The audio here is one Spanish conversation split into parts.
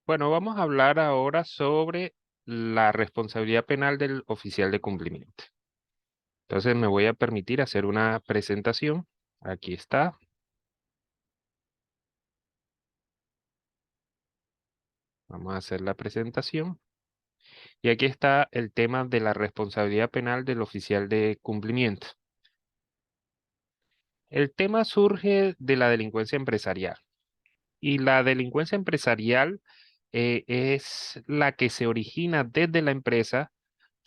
Bueno, vamos a hablar ahora sobre la responsabilidad penal del oficial de cumplimiento. Entonces me voy a permitir hacer una presentación. Aquí está. Vamos a hacer la presentación. Y aquí está el tema de la responsabilidad penal del oficial de cumplimiento. El tema surge de la delincuencia empresarial. Y la delincuencia empresarial es la que se origina desde la empresa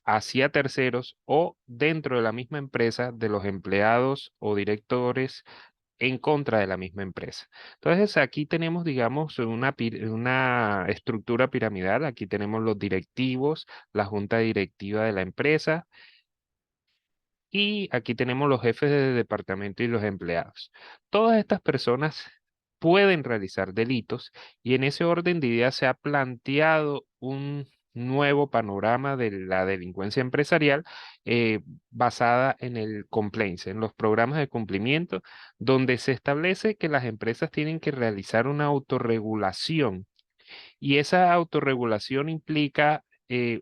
hacia terceros o dentro de la misma empresa de los empleados o directores en contra de la misma empresa. Entonces aquí tenemos, digamos, una estructura piramidal. Aquí tenemos los directivos, la junta directiva de la empresa y aquí tenemos los jefes de departamento y los empleados. Todas estas personas pueden realizar delitos y en ese orden de ideas se ha planteado un nuevo panorama de la delincuencia empresarial eh, basada en el compliance, en los programas de cumplimiento, donde se establece que las empresas tienen que realizar una autorregulación y esa autorregulación implica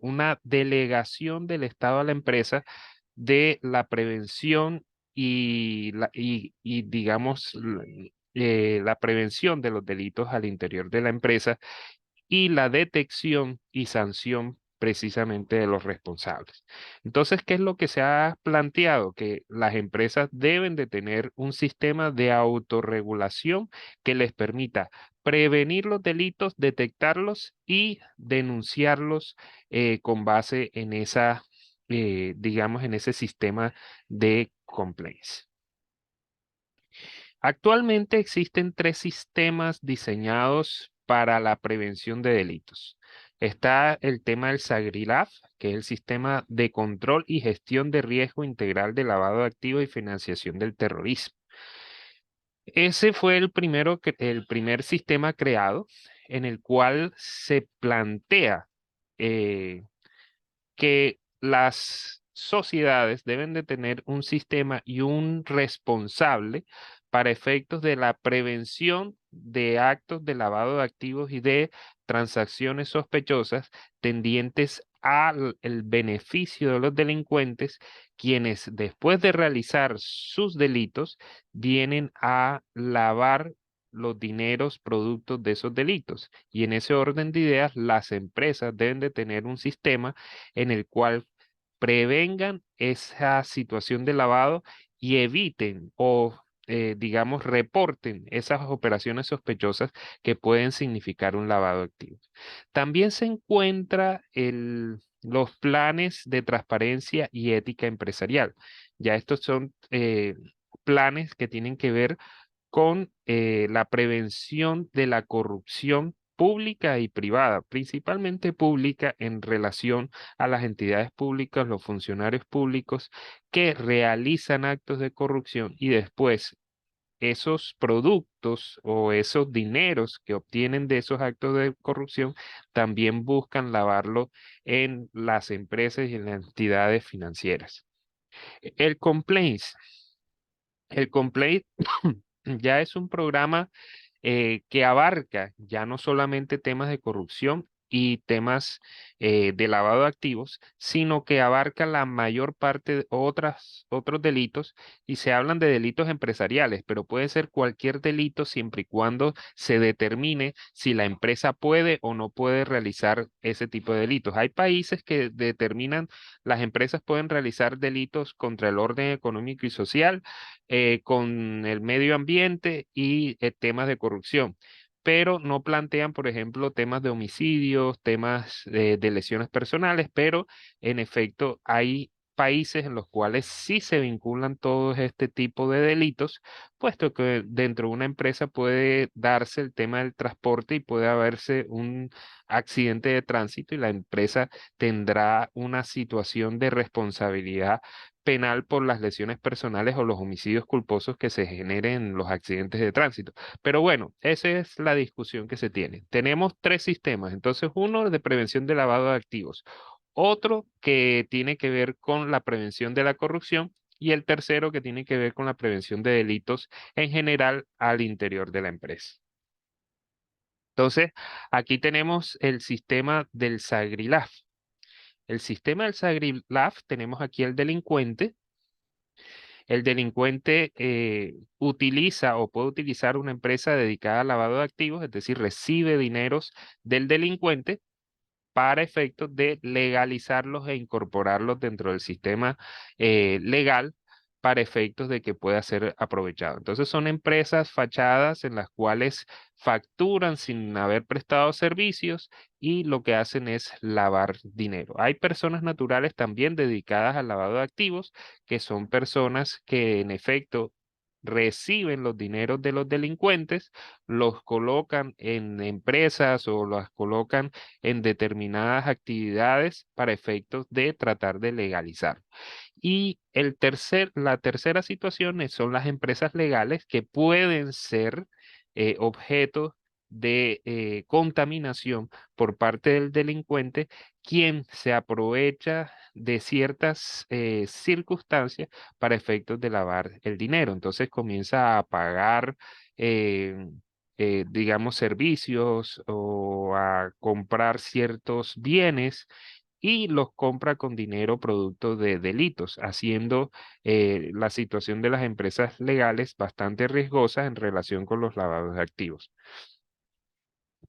una delegación del Estado a la empresa de la prevención y digamos, la prevención de los delitos al interior de la empresa y la detección y sanción precisamente de los responsables. Entonces, ¿qué es lo que se ha planteado? Que las empresas deben de tener un sistema de autorregulación que les permita prevenir los delitos, detectarlos y denunciarlos con base en digamos, en ese sistema de compliance. Actualmente existen tres sistemas diseñados para la prevención de delitos. Está el tema del SAGRILAF, que es el sistema de control y gestión de riesgo integral de lavado de activos y financiación del terrorismo. Ese fue el primer sistema creado en el cual se plantea eh, que las sociedades deben de tener un sistema y un responsable para efectos de la prevención de actos de lavado de activos y de transacciones sospechosas tendientes al el beneficio de los delincuentes, quienes después de realizar sus delitos vienen a lavar los dineros productos de esos delitos. Y en ese orden de ideas, las empresas deben de tener un sistema en el cual prevengan esa situación de lavado y eviten digamos, reporten esas operaciones sospechosas que pueden significar un lavado de activos. También se encuentra los planes de transparencia y ética empresarial. Ya estos son planes que tienen que ver con la prevención de la corrupción pública y privada, principalmente pública en relación a las entidades públicas, los funcionarios públicos que realizan actos de corrupción y después esos productos o esos dineros que obtienen de esos actos de corrupción también buscan lavarlo en las empresas y en las entidades financieras. El complaints. El complaint ya es un programa que abarca ya no solamente temas de corrupción y temas de lavado de activos, sino que abarca la mayor parte de otros delitos y se hablan de delitos empresariales, pero puede ser cualquier delito siempre y cuando se determine si la empresa puede o no puede realizar ese tipo de delitos. Hay países que determinan las empresas pueden realizar delitos contra el orden económico y social, con el medio ambiente y temas de corrupción, pero no plantean, por ejemplo, temas de homicidios, temas de lesiones personales, pero en efecto hay países en los cuales sí se vinculan todo este tipo de delitos, puesto que dentro de una empresa puede darse el tema del transporte y puede haberse un accidente de tránsito y la empresa tendrá una situación de responsabilidad penal por las lesiones personales o los homicidios culposos que se generen en los accidentes de tránsito. Pero bueno, esa es la discusión que se tiene. Tenemos tres sistemas. Entonces, uno de prevención de lavado de activos, otro que tiene que ver con la prevención de la corrupción y el tercero que tiene que ver con la prevención de delitos en general al interior de la empresa. Entonces, aquí tenemos el sistema del SAGRILAF. El sistema del SAGRILAF, tenemos aquí el delincuente. El delincuente utiliza o puede utilizar una empresa dedicada al lavado de activos, es decir, recibe dineros del delincuente para efectos de legalizarlos e incorporarlos dentro del sistema legal para efectos de que pueda ser aprovechado. Entonces son empresas fachadas en las cuales facturan sin haber prestado servicios y lo que hacen es lavar dinero. Hay personas naturales también dedicadas al lavado de activos, que son personas que en efecto reciben los dineros de los delincuentes, los colocan en empresas o los colocan en determinadas actividades para efectos de tratar de legalizar. Y la tercera situación son las empresas legales que pueden ser objeto de contaminación por parte del delincuente, quien se aprovecha de ciertas circunstancias para efectos de lavar el dinero. Entonces comienza a pagar eh, digamos, servicios o a comprar ciertos bienes y los compra con dinero producto de delitos, haciendo la situación de las empresas legales bastante riesgosa en relación con los lavados de activos.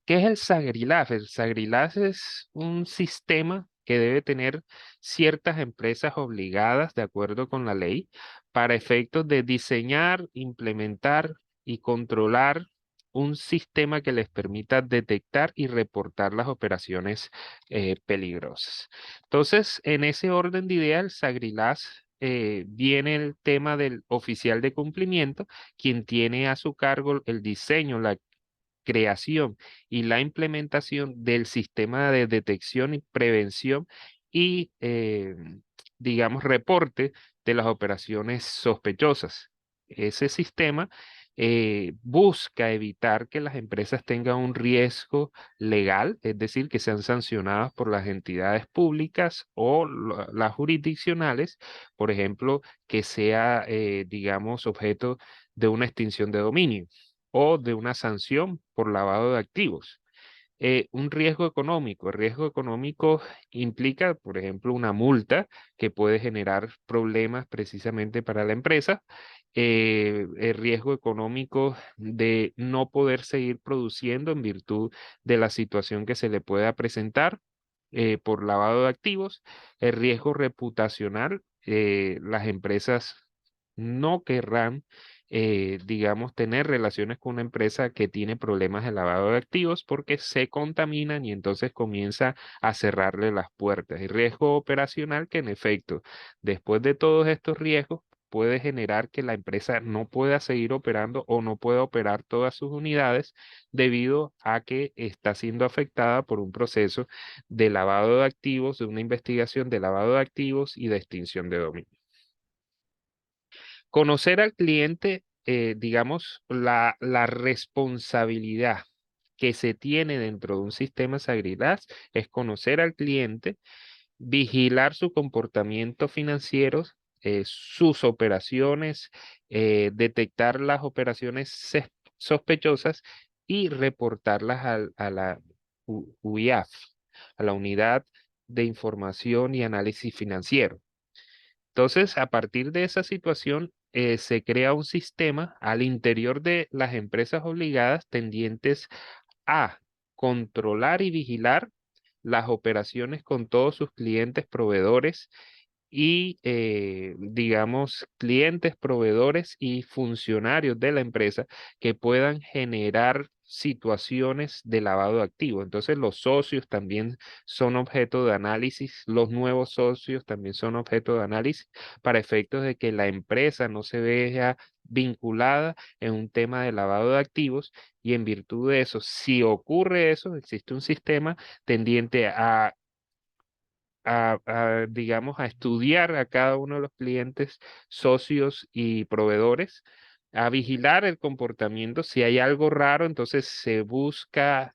¿Qué es el SAGRILAF? El SAGRILAF es un sistema que debe tener ciertas empresas obligadas de acuerdo con la ley para efectos de diseñar, implementar y controlar un sistema que les permita detectar y reportar las operaciones peligrosas. Entonces, en ese orden de ideas, el SAGRILAF viene el tema del oficial de cumplimiento, quien tiene a su cargo el diseño, la creación y la implementación del sistema de detección y prevención y, digamos, reporte de las operaciones sospechosas. Ese sistema busca evitar que las empresas tengan un riesgo legal, es decir, que sean sancionadas por las entidades públicas o las jurisdiccionales, por ejemplo, que sea, digamos, objeto de una extinción de dominio o de una sanción por lavado de activos. Un riesgo económico. El riesgo económico implica, por ejemplo, una multa que puede generar problemas precisamente para la empresa. El riesgo económico de no poder seguir produciendo en virtud de la situación que se le pueda presentar por lavado de activos. El riesgo reputacional. Las empresas no querrán digamos, tener relaciones con una empresa que tiene problemas de lavado de activos porque se contaminan y entonces comienza a cerrarle las puertas. Y riesgo operacional que en efecto, después de todos estos riesgos, puede generar que la empresa no pueda seguir operando o no pueda operar todas sus unidades debido a que está siendo afectada por un proceso de lavado de activos, de una investigación de lavado de activos y de extinción de dominio. Conocer al cliente, digamos, la responsabilidad que se tiene dentro de un sistema Sagridas es conocer al cliente, vigilar su comportamiento financiero, sus operaciones, detectar las operaciones sospechosas y reportarlas a la UIAF, a la Unidad de Información y Análisis Financiero. Entonces, a partir de esa situación, se crea un sistema al interior de las empresas obligadas tendientes a controlar y vigilar las operaciones con todos sus clientes proveedores y, digamos, clientes, proveedores y funcionarios de la empresa que puedan generar situaciones de lavado de activos. Entonces, los socios también son objeto de análisis, los nuevos socios también son objeto de análisis para efectos de que la empresa no se vea vinculada en un tema de lavado de activos y en virtud de eso, si ocurre eso, existe un sistema tendiente digamos, a estudiar a cada uno de los clientes, socios y proveedores, a vigilar el comportamiento. Si hay algo raro, entonces se busca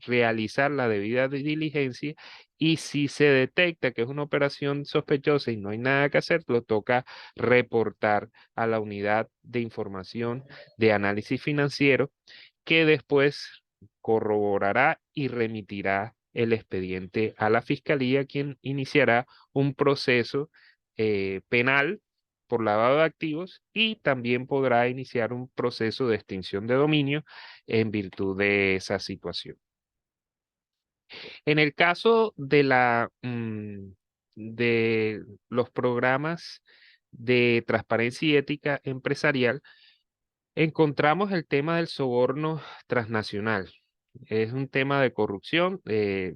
realizar la debida diligencia y si se detecta que es una operación sospechosa y no hay nada que hacer, lo toca reportar a la unidad de información de análisis financiero que después corroborará y remitirá el expediente a la fiscalía, quien iniciará un proceso penal por lavado de activos y también podrá iniciar un proceso de extinción de dominio en virtud de esa situación. En el caso de los programas de transparencia y ética empresarial, encontramos el tema del soborno transnacional. Es un tema de corrupción.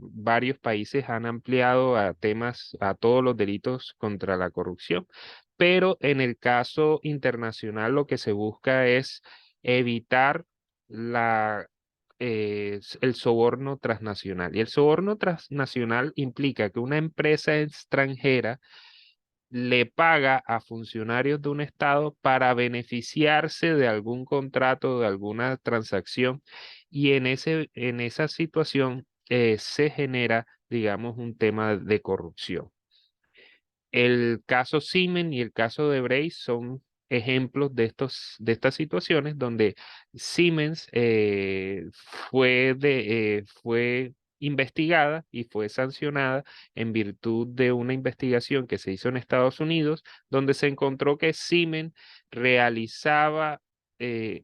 Varios países han ampliado a temas, a todos los delitos contra la corrupción, pero en el caso internacional lo que se busca es evitar el soborno transnacional. Y el soborno transnacional implica que una empresa extranjera le paga a funcionarios de un estado para beneficiarse de algún contrato, de alguna transacción, y en esa situación se genera, digamos, un tema de corrupción. El caso Siemens y el caso de Bray son ejemplos de estas situaciones donde Siemens fue investigada y fue sancionada en virtud de una investigación que se hizo en Estados Unidos, donde se encontró que Siemens realizaba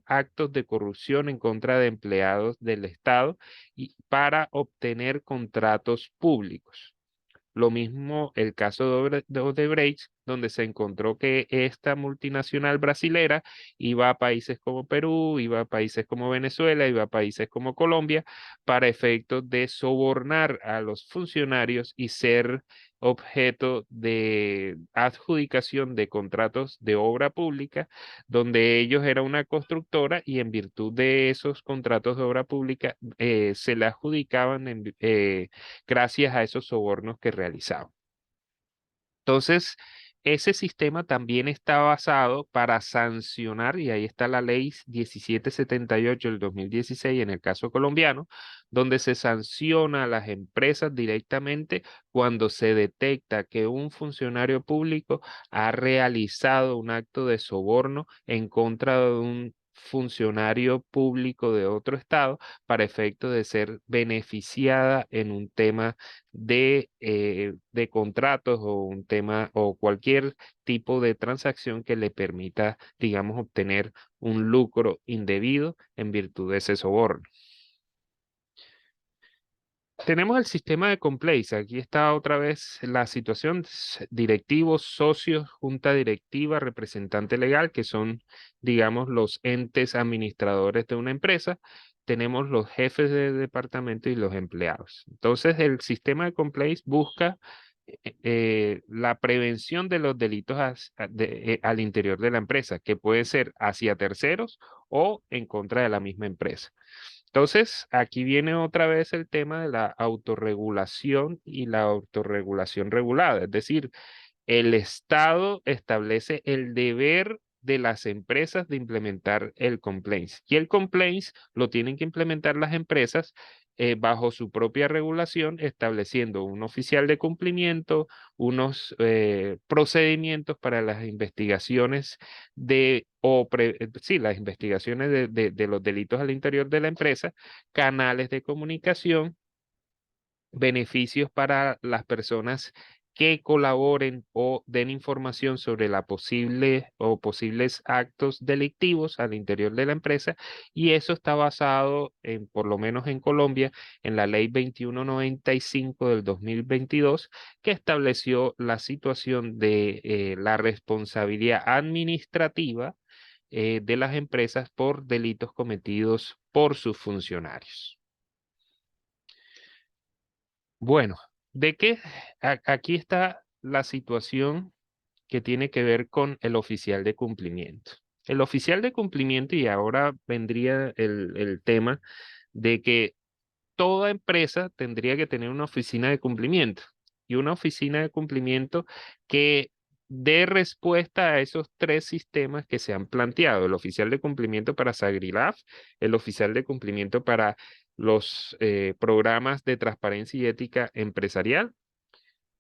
actos de corrupción en contra de empleados del Estado y para obtener contratos públicos. Lo mismo el caso de Odebrecht, donde se encontró que esta multinacional brasilera iba a países como Perú, iba a países como Venezuela, iba a países como Colombia, para efectos de sobornar a los funcionarios y ser objeto de adjudicación de contratos de obra pública, donde ellos eran una constructora y en virtud de esos contratos de obra pública se le adjudicaban gracias a esos sobornos que realizaban. Entonces, ese sistema también está basado para sancionar, y ahí está la ley 1778 del 2016 en el caso colombiano, donde se sanciona a las empresas directamente cuando se detecta que un funcionario público ha realizado un acto de soborno en contra de un funcionario público de otro estado para efecto de ser beneficiada en un tema de contratos o un tema o cualquier tipo de transacción que le permita, digamos, obtener un lucro indebido en virtud de ese soborno. Tenemos el sistema de compliance. Aquí está otra vez la situación. Directivos, socios, junta directiva, representante legal, que son, digamos, los entes administradores de una empresa. Tenemos los jefes de departamento y los empleados. Entonces, el sistema de compliance busca la prevención de los delitos al interior de la empresa, que puede ser hacia terceros o en contra de la misma empresa. Entonces, aquí viene otra vez el tema de la autorregulación y la autorregulación regulada. Es decir, el Estado establece el deber de las empresas de implementar el compliance. Y el compliance lo tienen que implementar las empresas bajo su propia regulación, estableciendo un oficial de cumplimiento, unos procedimientos para las investigaciones las investigaciones de los delitos al interior de la empresa, canales de comunicación, beneficios para las personas que colaboren o den información sobre la posible o posibles actos delictivos al interior de la empresa, y eso está basado en, por lo menos en Colombia, en la ley 2195 del 2022, que estableció la situación de la responsabilidad administrativa de las empresas por delitos cometidos por sus funcionarios. Bueno, aquí está la situación que tiene que ver con el oficial de cumplimiento. El oficial de cumplimiento, y ahora vendría el tema de que toda empresa tendría que tener una oficina de cumplimiento y una oficina de cumplimiento que dé respuesta a esos tres sistemas que se han planteado: el oficial de cumplimiento para Sagrilaf, el oficial de cumplimiento para los programas de transparencia y ética empresarial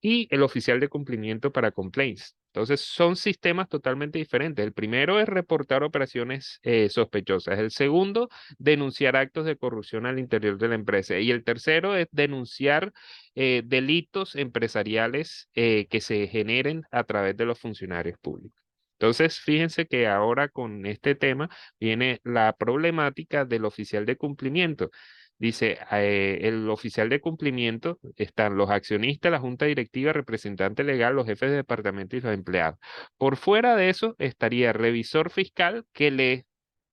y el oficial de cumplimiento para complaints. Entonces, son sistemas totalmente diferentes. El primero es reportar operaciones sospechosas. El segundo, denunciar actos de corrupción al interior de la empresa. Y el tercero es denunciar delitos empresariales que se generen a través de los funcionarios públicos. Entonces, fíjense que ahora con este tema viene la problemática del oficial de cumplimiento. Dice, el oficial de cumplimiento están los accionistas, la junta directiva, representante legal, los jefes de departamento y los empleados. Por fuera de eso estaría revisor fiscal que le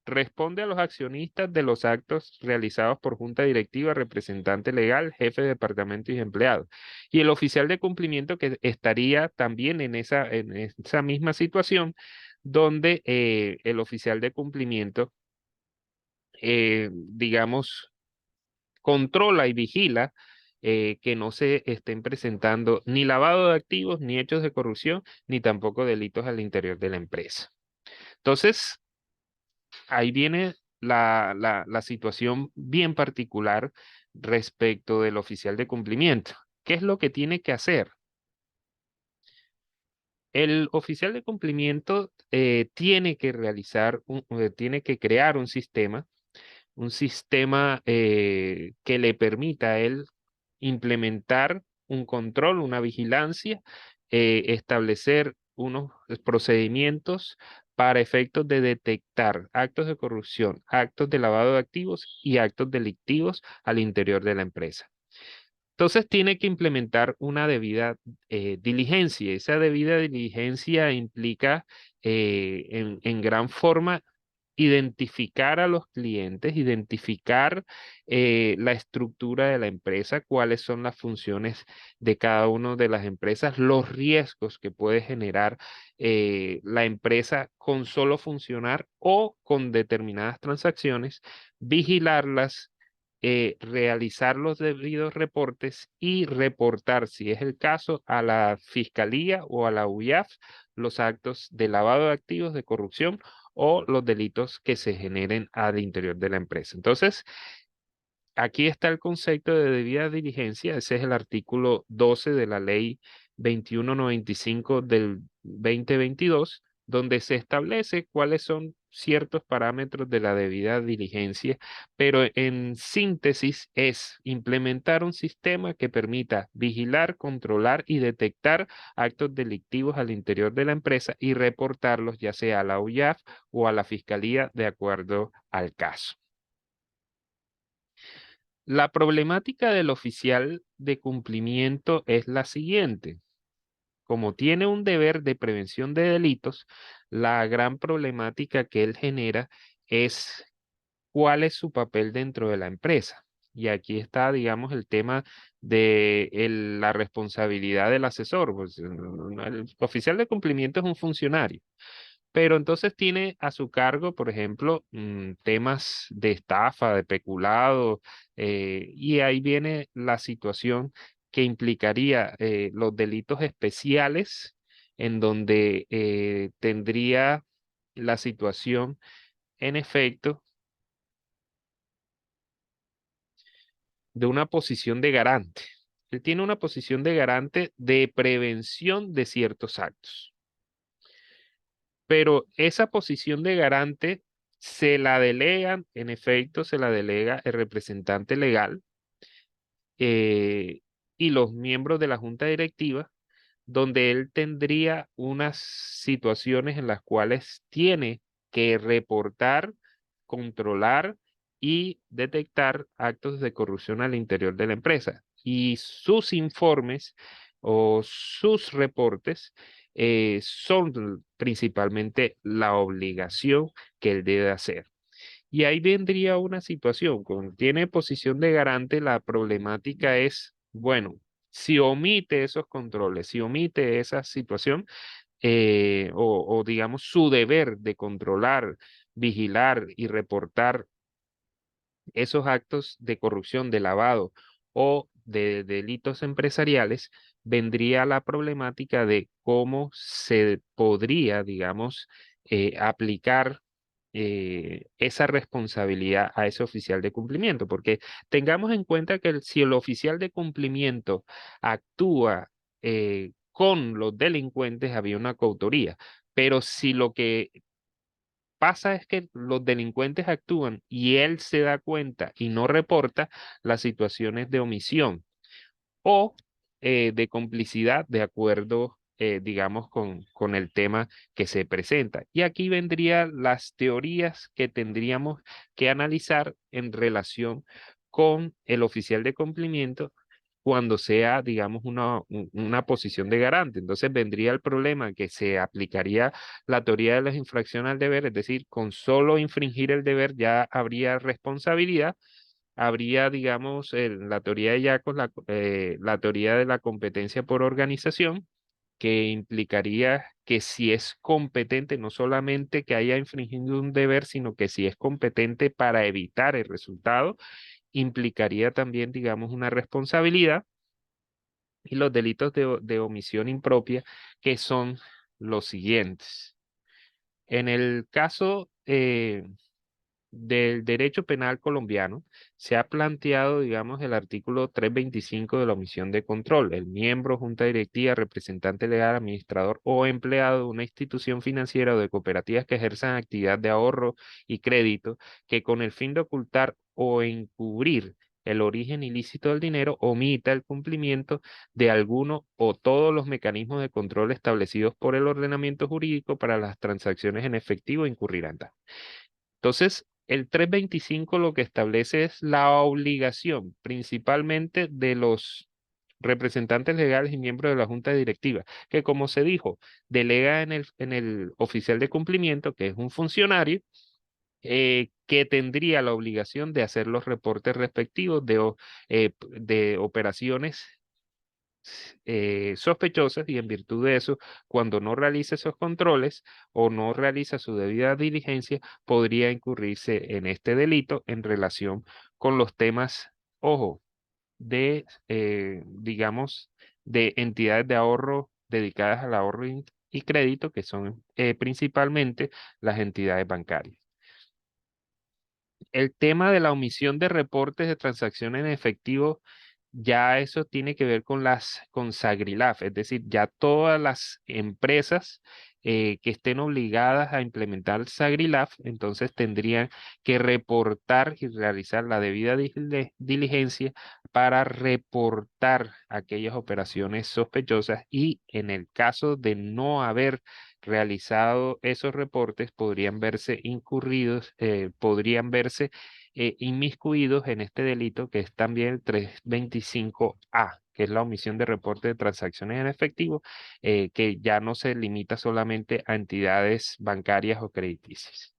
responde a los accionistas de los actos realizados por junta directiva, representante legal, jefe de departamento y empleados. Y el oficial de cumplimiento que estaría también en esa misma situación donde el oficial de cumplimiento, digamos, controla y vigila que no se estén presentando ni lavado de activos, ni hechos de corrupción, ni tampoco delitos al interior de la empresa. Entonces, ahí viene la situación bien particular respecto del oficial de cumplimiento. ¿Qué es lo que tiene que hacer? El oficial de cumplimiento tiene que tiene que crear un sistema que le permita a él implementar un control, una vigilancia, establecer unos procedimientos para efectos de detectar actos de corrupción, actos de lavado de activos y actos delictivos al interior de la empresa. Entonces tiene que implementar una debida diligencia. Esa debida diligencia implica en gran forma identificar a los clientes, identificar la estructura de la empresa, cuáles son las funciones de cada una de las empresas, los riesgos que puede generar la empresa con solo funcionar o con determinadas transacciones, vigilarlas, realizar los debidos reportes y reportar, si es el caso, a la Fiscalía o a la UIAF los actos de lavado de activos, de corrupción o los delitos que se generen al interior de la empresa. Entonces, aquí está el concepto de debida diligencia. Ese es el artículo 12 de la ley 2195 del 2022, donde se establece cuáles son ciertos parámetros de la debida diligencia, pero en síntesis es implementar un sistema que permita vigilar, controlar y detectar actos delictivos al interior de la empresa y reportarlos ya sea a la UIAF o a la Fiscalía de acuerdo al caso. La problemática del oficial de cumplimiento es la siguiente. Como tiene un deber de prevención de delitos, la gran problemática que él genera es cuál es su papel dentro de la empresa. Y aquí está, digamos, el tema de la responsabilidad del asesor. Pues, el oficial de cumplimiento es un funcionario. Pero entonces tiene a su cargo, por ejemplo, temas de estafa, de peculado, y ahí viene la situación que implicaría los delitos especiales, en donde tendría la situación, en efecto, de una posición de garante. Él tiene una posición de garante de prevención de ciertos actos. Pero esa posición de garante se la delegan, en efecto, se la delega el representante legal eh, y los miembros de la junta directiva, donde él tendría unas situaciones en las cuales tiene que reportar, controlar y detectar actos de corrupción al interior de la empresa. Y sus informes o sus reportes son principalmente la obligación que él debe hacer. Y ahí vendría una situación, cuando tiene posición de garante, la problemática es, bueno, si omite esos controles, si omite esa situación, o digamos su deber de controlar, vigilar y reportar esos actos de corrupción, de lavado o de delitos empresariales, vendría la problemática de cómo se podría, digamos, aplicar esa responsabilidad a ese oficial de cumplimiento, porque tengamos en cuenta que si el oficial de cumplimiento actúa con los delincuentes había una coautoría. Pero si lo que pasa es que los delincuentes actúan y él se da cuenta y no reporta, las situaciones de omisión o de complicidad de acuerdo, digamos, con el tema que se presenta. Y aquí vendrían las teorías que tendríamos que analizar en relación con el oficial de cumplimiento cuando sea, digamos, una posición de garante. Entonces vendría el problema que se aplicaría la teoría de las infracciones al deber, es decir, con solo infringir el deber ya habría responsabilidad. Habría, digamos, la teoría de Jacobs, la teoría de la competencia por organización, que implicaría que si es competente, no solamente que haya infringido un deber, sino que si es competente para evitar el resultado, implicaría también, digamos, una responsabilidad y los delitos de omisión impropia, que son los siguientes. En el caso del derecho penal colombiano, se ha planteado, digamos, el artículo 325 de la omisión de control. El miembro, junta directiva, representante legal, administrador o empleado de una institución financiera o de cooperativas que ejerzan actividad de ahorro y crédito, que con el fin de ocultar o encubrir el origen ilícito del dinero, omita el cumplimiento de alguno o todos los mecanismos de control establecidos por el ordenamiento jurídico para las transacciones en efectivo, incurrirán. Entonces, el 325 lo que establece es la obligación principalmente de los representantes legales y miembros de la junta directiva, que como se dijo, delega en el oficial de cumplimiento, que es un funcionario, que tendría la obligación de hacer los reportes respectivos de operaciones sospechosas, y en virtud de eso, cuando no realiza esos controles o no realiza su debida diligencia, podría incurrirse en este delito en relación con los temas, ojo, digamos, de entidades de ahorro dedicadas al ahorro y crédito, que son principalmente las entidades bancarias. El tema de la omisión de reportes de transacciones en efectivo, ya eso tiene que ver con Sagrilaf, es decir, ya todas las empresas que estén obligadas a implementar Sagrilaf, entonces tendrían que reportar y realizar la debida diligencia para reportar aquellas operaciones sospechosas, y en el caso de no haber realizado esos reportes, podrían verse incurridos, podrían verse inmiscuidos en este delito, que es también el 325A, que es la omisión de reporte de transacciones en efectivo, que ya no se limita solamente a entidades bancarias o crediticias.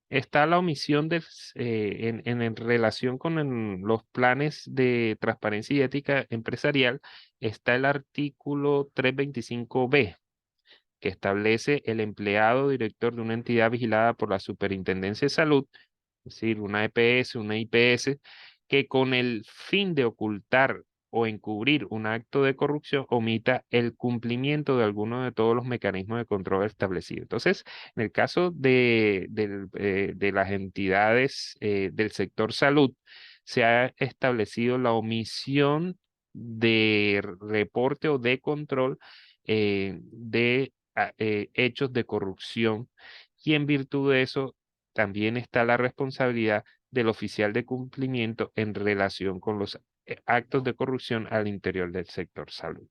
Está la omisión en relación con los planes de transparencia y ética empresarial. Está el artículo 325B, que establece el empleado director de una entidad vigilada por la Superintendencia de Salud, es decir, una EPS, una IPS, que con el fin de ocultar o encubrir un acto de corrupción, omita el cumplimiento de alguno de todos los mecanismos de control establecidos. Entonces, en el caso de las entidades del sector salud, se ha establecido la omisión de reporte o de control de hechos de corrupción, y en virtud de eso también está la responsabilidad del oficial de cumplimiento en relación con los actos de corrupción al interior del sector salud.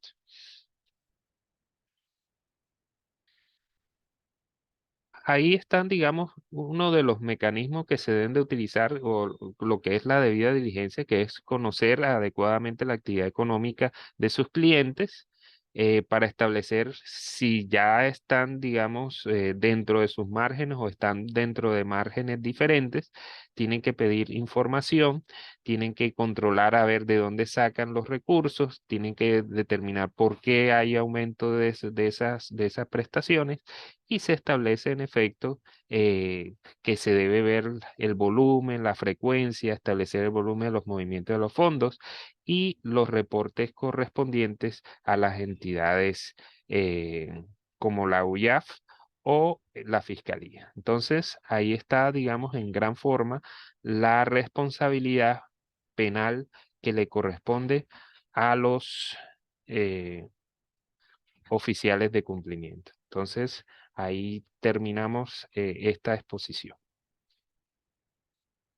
Ahí están, digamos, uno de los mecanismos que se deben de utilizar, o lo que es la debida diligencia, que es conocer adecuadamente la actividad económica de sus clientes, para establecer si ya están, digamos, dentro de sus márgenes o están dentro de márgenes diferentes. Tienen que pedir información, tienen que controlar a ver de dónde sacan los recursos, tienen que determinar por qué hay aumento de esas prestaciones, y se establece en efecto que se debe ver el volumen, la frecuencia, establecer el volumen de los movimientos de los fondos y los reportes correspondientes a las entidades como la UIAF o la Fiscalía. Entonces, ahí está, digamos, en gran forma la responsabilidad penal que le corresponde a los oficiales de cumplimiento. Entonces, ahí terminamos esta exposición.